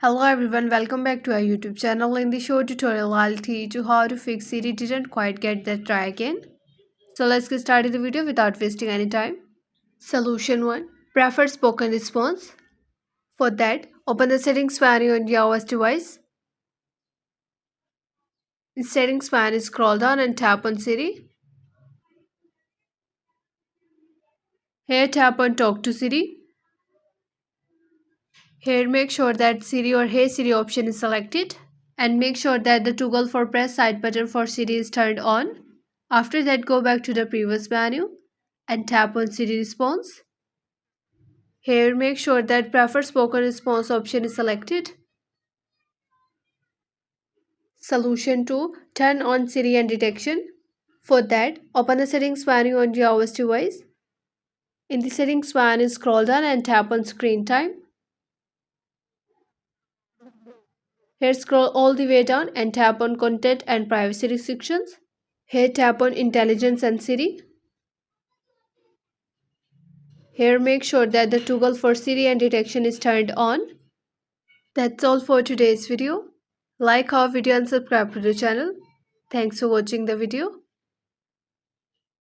Hello everyone, welcome back to our YouTube channel. In the show tutorial, I'll teach you how to fix Siri didn't quite get that try again. So let's get started the video without wasting any time. Solution 1. Prefer spoken response. For that, open the settings menu on your iOS device. In settings menu, scroll down and tap on Siri. Here tap on talk to Siri. Here make sure that Siri or Hey Siri option is selected. And make sure that the toggle for press side button for Siri is turned on. After that, go back to the previous menu and tap on Siri response. Here, make sure that prefer spoken response option is selected. Solution 2. Turn on Siri and detection. For that, open the settings menu on your iOS device. In the settings menu, scroll down and tap on screen time. Here, scroll all the way down and tap on content and privacy restrictions. Here, tap on intelligence and Siri. Here, make sure that the toggle for Siri and detection is turned on. That's all for today's video. Like our video and subscribe to the channel. Thanks for watching the video.